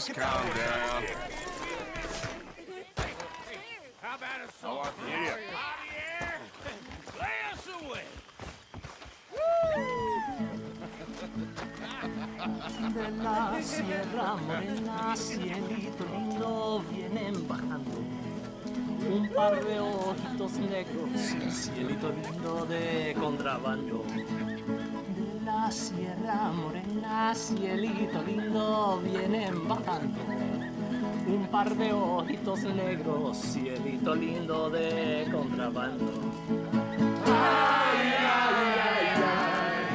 Just calm down. How about a song? Idiot. Javier, play us away. De la Sierra Morena, cielito lindo, vienen bajando un par de ojitos negros, cielito lindo de contrabando. De la Sierra Morena, cielito lindo, vienen bajando un par de ojitos negros, cielito lindo de contrabando. Ay, ay, ay, ay,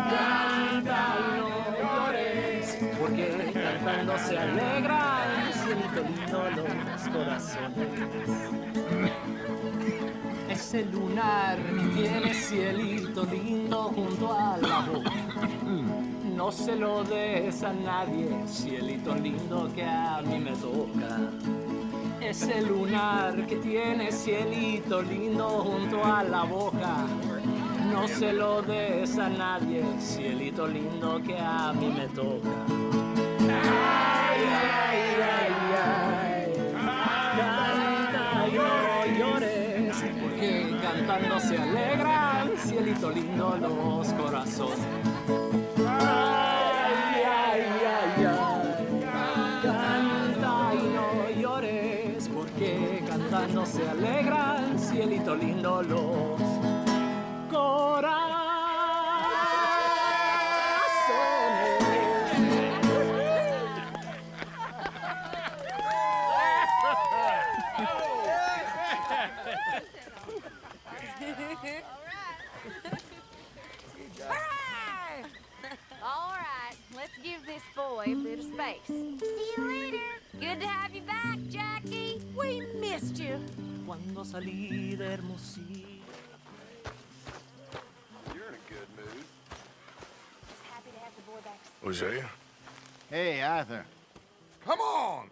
canta y no llores, porque cantando se alegran, cielito lindo los corazones. Ese lunar que tiene cielito lindo junto a la boca, no se lo des a nadie, cielito lindo que a mí me toca. Ese lunar que tiene cielito lindo junto a la boca, no se lo des a nadie, cielito lindo que a mí me toca. Ay, ay, ay, ay, canta y no llores, porque cantando se alegran, cielito lindo los corazones. Ay, ay, ay, ay, canta y no llores, porque cantando se alegran, cielito lindo los corazones. All right, let's give this boy a bit of space. See you later. Good to have you back, Jackie. We missed you. Cuando salí de Hermosillo. You're in a good mood. Happy to have the boy back. Hosea? Hey, Arthur. Come on!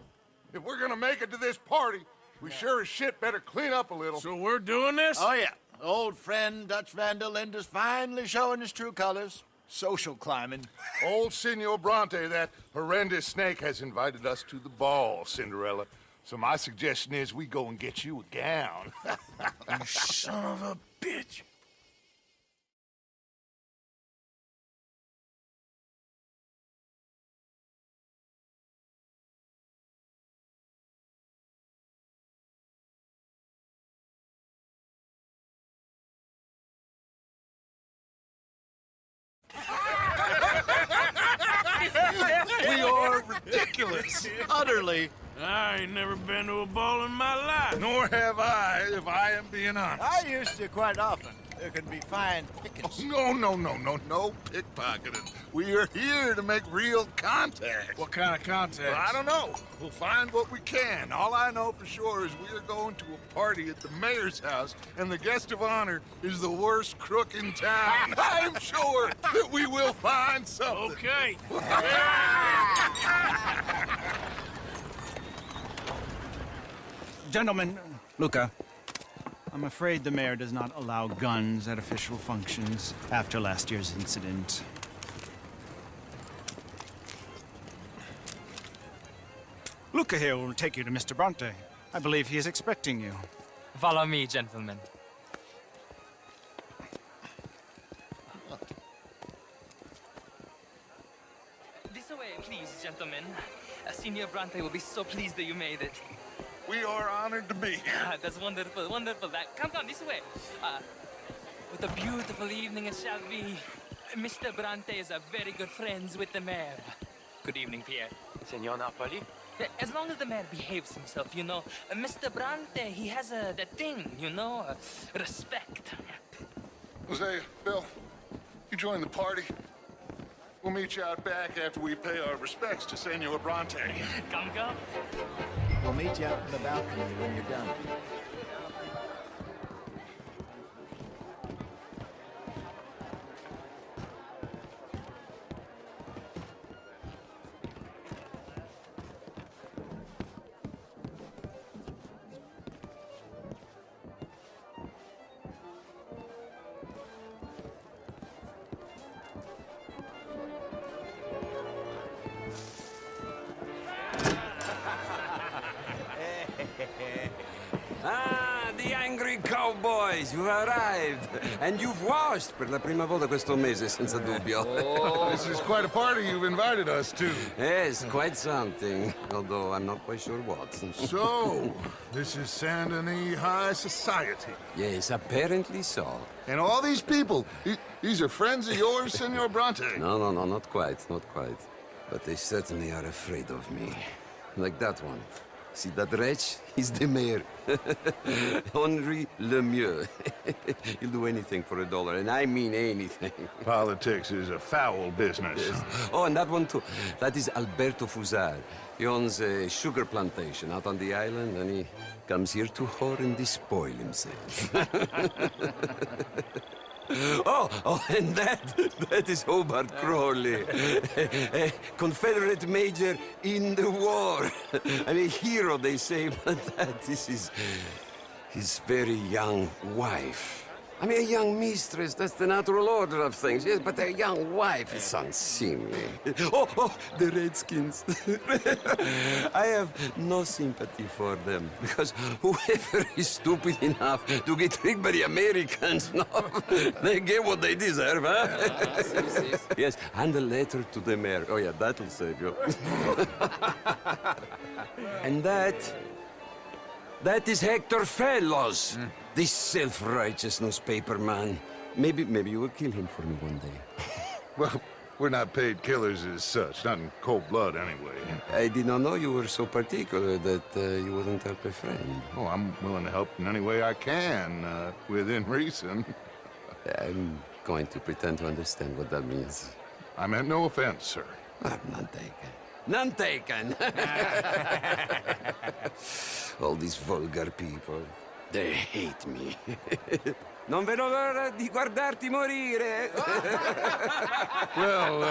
If we're gonna make it to this party, we sure as shit better clean up a little. So we're doing this? Oh, yeah. Old friend Dutch Van der Linde's finally showing his true colors. Social climbing. Old Senor Bronte, that horrendous snake, has invited us to the ball, Cinderella. So my suggestion is we go and get you a gown. You son of a bitch. We are ridiculous. Utterly. I ain't never been to a ball in my life. Nor have I, if I am being honest. I used to quite often. There can be fine pickings. No pickpocketing. We are here to make real contact. What kind of contact? Well, I don't know. We'll find what we can. All I know for sure is we are going to a party at the mayor's house, and the guest of honor is the worst crook in town. I'm sure that we will find something. Okay. Gentlemen, Luca, I'm afraid the mayor does not allow guns at official functions after last year's incident. Luca here will take you to Mr. Bronte. I believe he is expecting you. Follow me, gentlemen. This way, please, gentlemen. Senior Bronte will be so pleased that you made it. We are honored to be here. That's wonderful, wonderful. Come on, this way. What a beautiful evening it shall be. Mr. Bronte is a very good friends with the mayor. Good evening, Pierre. Senor Napoli? As long as the mayor behaves himself, you know. Mr. Bronte, he has that thing, you know, respect. Hosea, Bill, you join the party. We'll meet you out back after we pay our respects to Senor Bronte. Come. We'll meet you out in the balcony when you're done. Ah, the angry cowboys, you've arrived. And you've washed per la prima volta questo mese, senza dubbio. This is quite a party you've invited us to. Yes, quite something. Although I'm not quite sure what. So, this is Saint Denis High Society. Yes, apparently so. And all these people, these are friends of yours, Senor Bronte? No, not quite, not quite. But they certainly are afraid of me. Like that one. See that wretch? He's the mayor. Henri Lemieux. He'll do anything for $1, and I mean anything. Politics is a foul business. Yes. Oh, and that one too. That is Alberto Fusar. He owns a sugar plantation out on the island, and he comes here to whore and despoil himself. Oh, and that is Hobart Crawley, a Confederate major in the war. I mean, a hero, they say, but that is his very young wife. I mean, a young mistress, that's the natural order of things, yes, but a young wife is unseemly. Oh, the Redskins. I have no sympathy for them, because whoever is stupid enough to get tricked by the Americans, no, they get what they deserve, huh? Yes, and a letter to the mayor. Oh, yeah, that'll save you. And that is Hector Fellows, this self-righteous newspaper man. Maybe you will kill him for me one day. Well, we're not paid killers as such, not in cold blood anyway. I did not know you were so particular that you wouldn't help a friend. Oh, I'm willing to help in any way I can, within reason. I'm going to pretend to understand what that means. I meant no offense, sir. None taken. None taken! All these vulgar people, they hate me. Non vedo l'ora di guardarti morire. Well,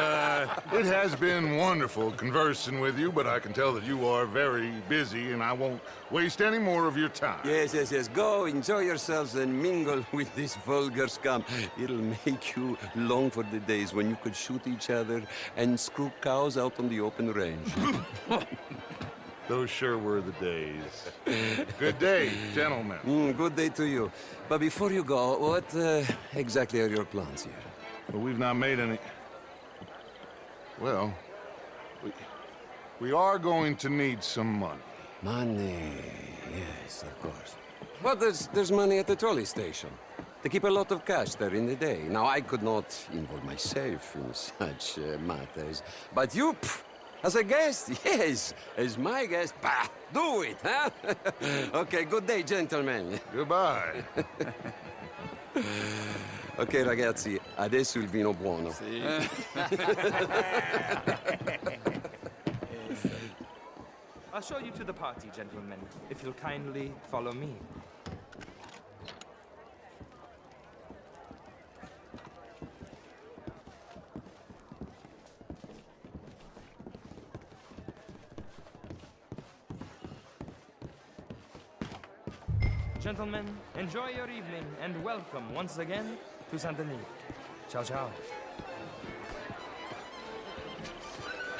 it has been wonderful conversing with you, but I can tell that you are very busy, and I won't waste any more of your time. Yes. Go, enjoy yourselves, and mingle with this vulgar scum. It'll make you long for the days when you could shoot each other and screw cows out on the open range. Those sure were the days. Good day, gentlemen. Good day to you. But before you go, what exactly are your plans here? Well, we've not made any... Well, we are going to need some money. Money, yes, of course. But there's money at the trolley station. They keep a lot of cash there in the day. Now, I could not involve myself in such matters. But you, as a guest, yes, as my guest, bah, do it, huh? Okay, good day, gentlemen. Goodbye. Ok, ragazzi, adesso il vino buono. I'll show you to the party, gentlemen, if you'll kindly follow me. Gentlemen, enjoy your evening and welcome once again to Saint Denis. Ciao, ciao.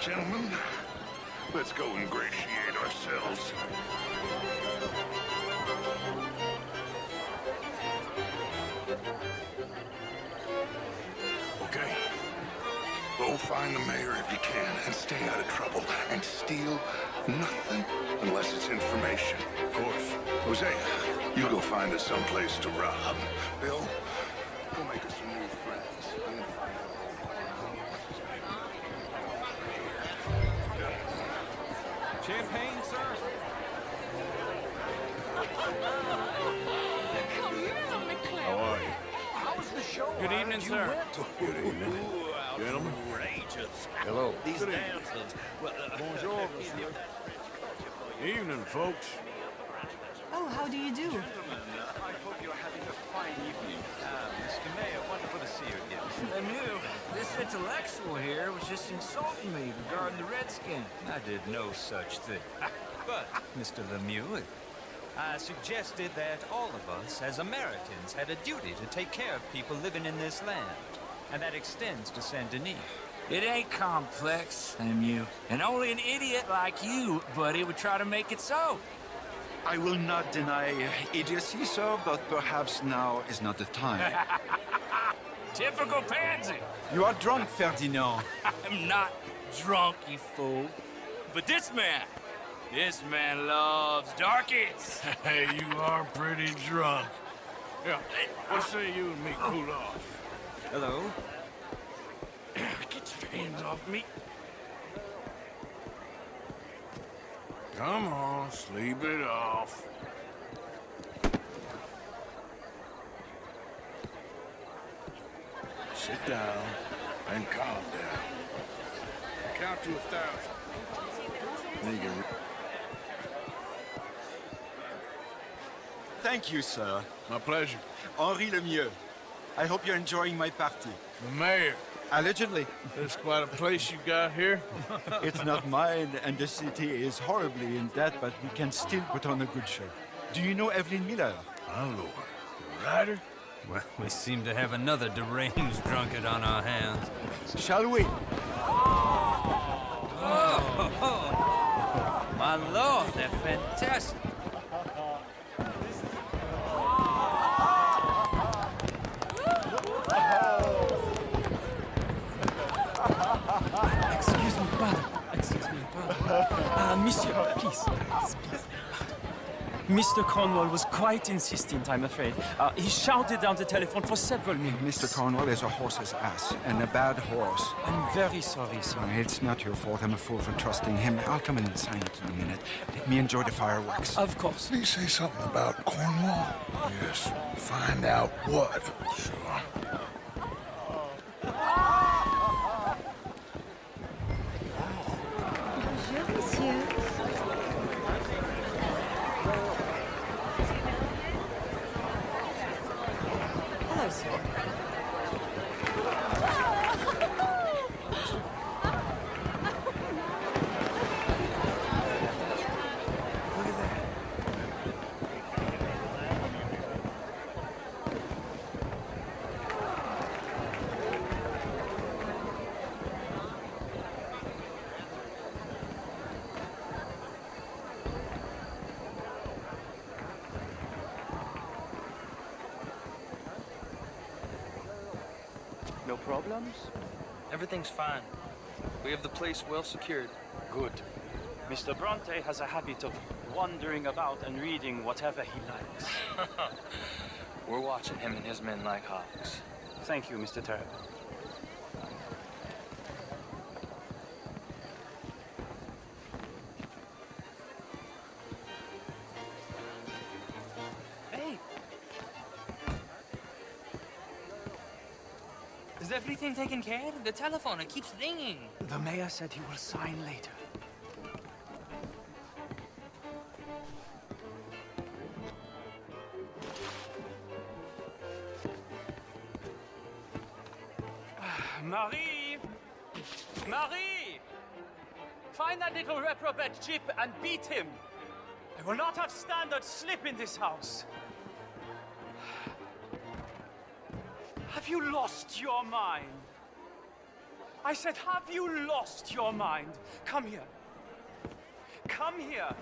Gentlemen, let's go ingratiate ourselves. Okay. Go find the mayor if you can and stay out of trouble. And steal nothing unless it's information. Of course. Jose, you go find us someplace to rob. Bill, go make us some new friends. Champagne, sir? How are you? Good evening, sir. Good evening. Gentlemen. Hello. These dancers. Bonjour, monsieur. Evening, folks. Oh, how do you do? I hope you're having a fine evening. Mr. Mayor, wonderful to see you again. Lemieux, this intellectual here was just insulting me regarding the Redskins. I did no such thing. But, Mr. Lemieux, I suggested that all of us, as Americans, had a duty to take care of people living in this land. And that extends to Saint Denis. It ain't complex, Lemieux. And only an idiot like you, buddy, would try to make it so. I will not deny idiocy, sir, but perhaps now is not the time. Typical pansy. You are drunk, Ferdinand. I'm not drunk, you fool. But this man loves darkies. Hey, you are pretty drunk. Yeah, what say you and me cool off? Hello. Get your hands off me. Come on, sleep it off. Sit down and calm down. Count to 1,000. Then you can... Thank you, sir. My pleasure. Henri Lemieux. I hope you're enjoying my party. The mayor. Allegedly. That's quite a place you got here. It's not mine, and the city is horribly in debt, but we can still put on a good show. Do you know Evelyn Miller? My lord. The writer? Well, we seem to have another deranged drunkard on our hands. Shall we? Oh, my lord, they're fantastic. Excuse me, pardon. Monsieur, please. Mr. Cornwall was quite insistent, I'm afraid. He shouted down the telephone for several minutes. Mr. Cornwall is a horse's ass, and a bad horse. I'm very sorry, sir. It's not your fault. I'm a fool for trusting him. I'll come in and sign it in a minute. Let me enjoy the fireworks. Of course. Did he say something about Cornwall? Yes. Find out what. Sure. Bonjour, monsieur. Hello, sir. No problems? Everything's fine. We have the place well secured. Good. Mr. Bronte has a habit of wandering about and reading whatever he likes. We're watching him and his men like hawks. Thank you, Mr. Turner. Hey! Is everything taken care of? The telephone, it keeps ringing. The mayor said he will sign later. Marie! Marie! Find that little reprobate Chip and beat him. I will not have standard slip in this house. Have you lost your mind? I said, have you lost your mind? Come here. Come here.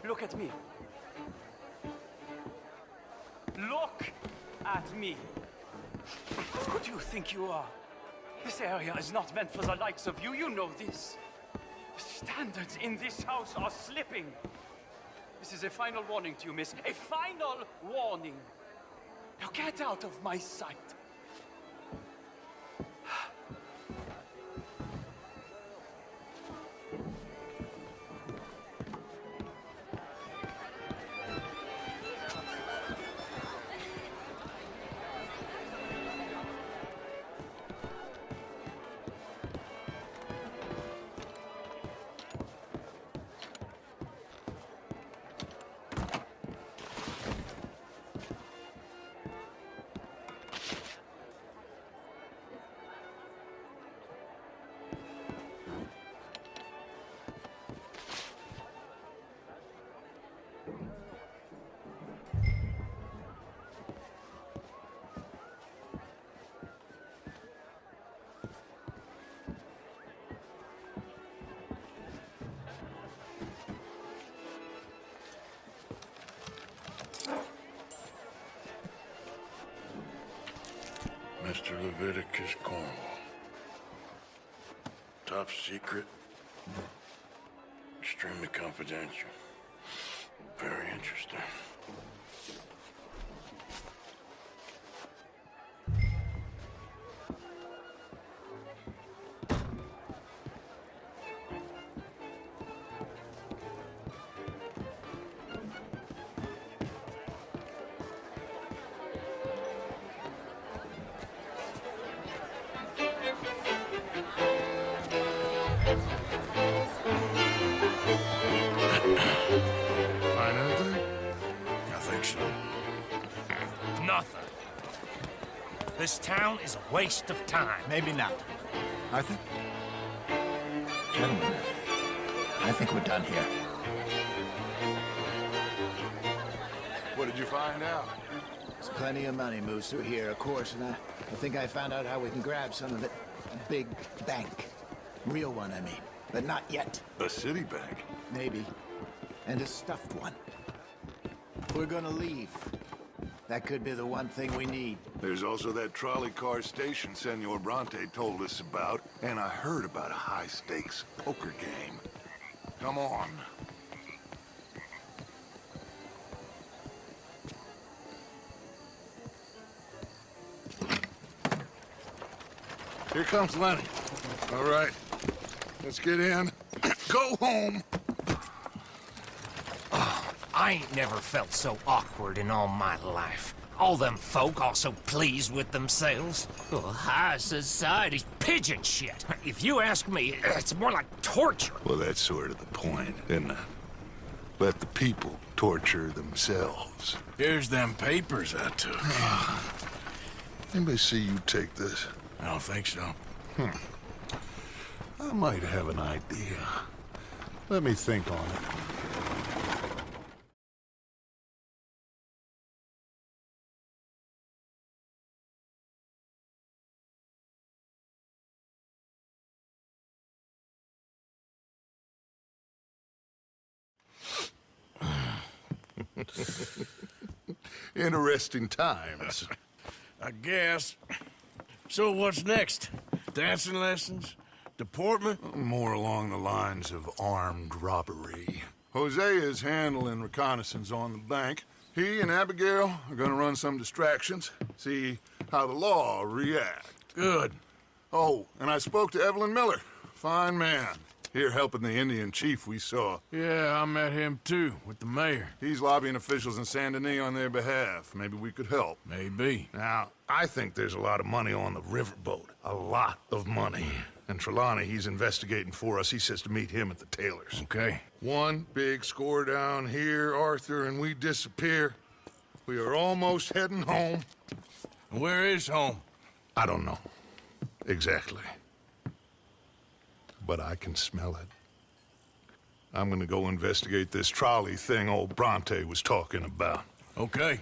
Look at me. Look at me. Who do you think you are? This area is not meant for the likes of you. You know this. The standards in this house are slipping. This is a final warning to you, miss. A final warning. Now get out of my sight. Mr. Leviticus Cornwall. Top secret. Extremely confidential. Very interesting. Find anything? I think so. Nothing. This town is a waste of time. Maybe not. I think... Gentlemen, I think we're done here. What did you find out? There's plenty of money moves through here, of course, and I think I found out how we can grab some of it. A big bank. Real one, I mean. But not yet. A city bank? Maybe. And a stuffed one. If we're gonna leave, that could be the one thing we need. There's also that trolley car station Senor Bronte told us about, and I heard about a high-stakes poker game. Come on. Here comes Lenny. All right, let's get in. Go home. I ain't never felt so awkward in all my life. All them folk all so pleased with themselves. Oh, high society's pigeon shit. If you ask me, it's more like torture. Well, that's sort of the point, isn't it? Let the people torture themselves. Here's them papers I took. Anybody see you take this? I don't think so. I might have an idea. Let me think on it. Interesting times. I guess. So what's next? Dancing lessons? Deportment? More along the lines of armed robbery. Jose is handling reconnaissance on the bank. He and Abigail are gonna run some distractions, see how the law react. Good. Oh, and I spoke to Evelyn Miller. Fine man. Here helping the Indian chief we saw. Yeah, I met him too, with the mayor. He's lobbying officials in Saint Denis on their behalf. Maybe we could help. Maybe. Now, I think there's a lot of money on the riverboat. A lot of money. And Trelawney, he's investigating for us. He says to meet him at the Taylor's. Okay. One big score down here, Arthur, and we disappear. We are almost heading home. Where is home? I don't know. Exactly. But I can smell it. I'm gonna go investigate this trolley thing old Bronte was talking about. Okay.